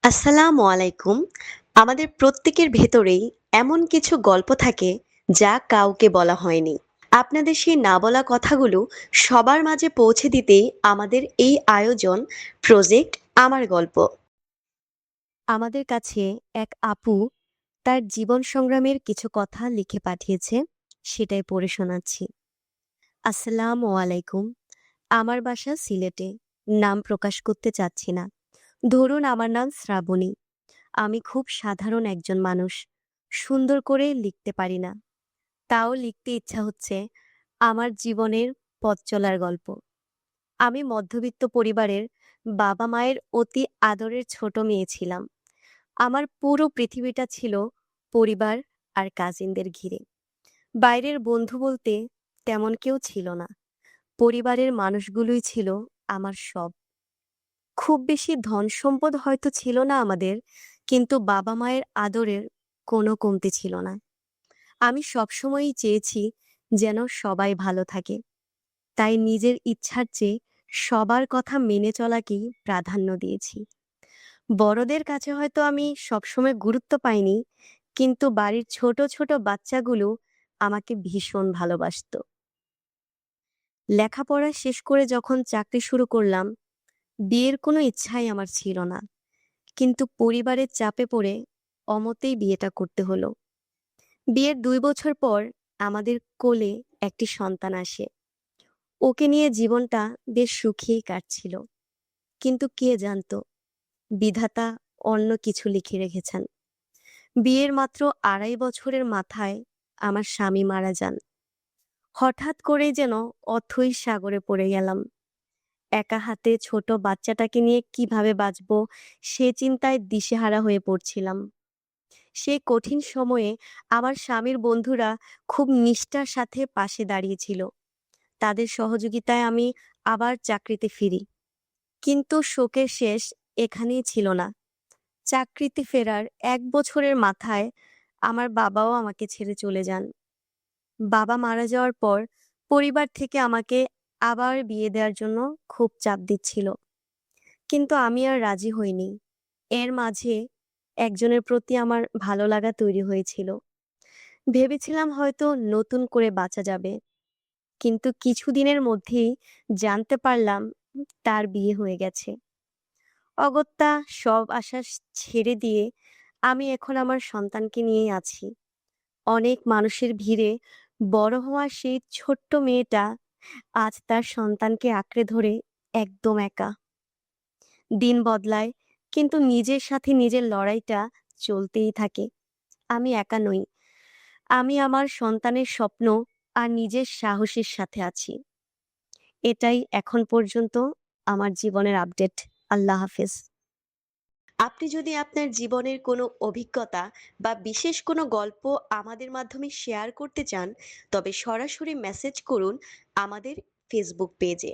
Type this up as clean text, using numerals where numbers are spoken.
আসসালামু আলাইকুম। আমাদের প্রত্যেকের ভেতরেই এমন কিছু গল্প থাকে যা কাউকে বলা হয়নি। আপনাদের সেই না বলা কথাগুলো সবার মাঝে পৌঁছে দিতেই আমাদের এই আয়োজন প্রজেক্ট আমার গল্প। আমাদের কাছে এক আপু তার জীবন সংগ্রামের কিছু কথা লিখে পাঠিয়েছে, সেটাই পড়ে শোনাচ্ছি। আসসালামু আলাইকুম। আমার বাসা সিলেটে। নাম প্রকাশ করতে চাচ্ছি না। ধরুন আমার নাম শ্রাবণী। আমি খুব সাধারণ একজন মানুষ। সুন্দর করে লিখতে পারি না। তাও লিখতে ইচ্ছা হচ্ছে আমার জীবনের পথ চলার গল্প। আমি মধ্যবিত্ত পরিবারের বাবা-মায়ের অতি আদরের ছোট মেয়ে ছিলাম। আমার পুরো পৃথিবীটা ছিল পরিবার আর কাজিনদের ঘিরে। বাইরের বন্ধু বলতে তেমন কেউ ছিল না। পরিবারের মানুষগুলোই ছিল আমার সব। খুব বেশি ধন-সম্পদ হয়তো ছিল না আমাদের, কিন্তু বাবা-মায়ের আদরের কোনো কমতি ছিল না। আমি সবসময়ই চেয়েছি যেন সবাই ভালো থাকে। তাই নিজের ইচ্ছার চেয়ে সবার কথা মেনে চলাকেই প্রাধান্য দিয়েছি। বড়দের কাছে হয়তো আমি সবসময় গুরুত্ব পাইনি, কিন্তু বাড়ির ছোট, ছোট বাচ্চাগুলো আমাকে ভীষণ ভালোবাসত। লেখাপড়া শেষ করে যখন চাকরি শুরু করলাম, বিয়ের কোনো ইচ্ছাই আমার ছিল না। কিন্তু পরিবারের চাপে পড়ে অমতেই বিয়েটা করতে হলো। বিয়ের ২ বছর পর আমাদের কোলে একটি সন্তান আসে। ওকে নিয়ে জীবনটা বেশ সুখেই কাটছিল। কিন্তু কে জানতো বিধাতা অন্য কিছু লিখে রেখেছেন। বিয়ের মাত্র ২.৫ বছরের মাথায় আমার স্বামী মারা যান। হঠাৎ করেই যেন অথৈ সাগরে পড়ে গেলাম। একা হাতে ছোট বাচ্চাটাকে নিয়ে কিভাবে বাঁচবো সে চিন্তায় দিশেহারা হয়ে পড়ছিলাম। সেই কঠিন সময়ে আমার স্বামীর বন্ধুরা খুব নিষ্ঠার সাথে পাশে দাঁড়িয়েছিল। তাদের সহযোগিতায় আমি আবার চাকরিতে ফিরি। কিন্তু শোকের শেষ এখানেই ছিল না। চাকরিতে ফেরার ১ বছরের মাথায় আমার বাবাও আমাকে ছেড়ে চলে যান। বাবা মারা যাওয়ার পর পরিবার থেকে আমাকে আবার বিয়ে দেওয়ার জন্য খুব চাপ দিচ্ছিল। কিন্তু আমি আর রাজি হইনি। এর মাঝে একজনের প্রতি আমার ভালো লাগা তৈরি হয়েছিল। ভেবেছিলাম হয়তো নতুন করে বাঁচা যাবে। কিন্তু কিছুদিনের মধ্যেই জানতে পারলাম তার বিয়ে হয়ে গেছে। অগত্যা সব আশা ছেড়ে দিয়ে আমি এখন আমার সন্তানকে নিয়েই আছি। অনেক মানুষের ভিড়ে বড় হওয়া সেই ছোট্ট মেয়েটা আজ তার সন্তানকে আঁকড়ে ধরে একদম একা। দিন বদলায়, কিন্তু নিজের সাথে নিজের লড়াইটা চলতেই থাকে। আমি একা নই। আমি আমার সন্তানের স্বপ্ন আর নিজের সাহসের সাথে আছি। এটাই এখন পর্যন্ত আমার জীবনের আপডেট। আল্লাহ হাফেজ। আপনি যদি আপনার জীবনের কোনো অভিজ্ঞতা বা বিশেষ কোনো গল্প আমাদের মাধ্যমে শেয়ার করতে চান, তবে সরাসরি মেসেজ করুন আমাদের ফেসবুক পেজে।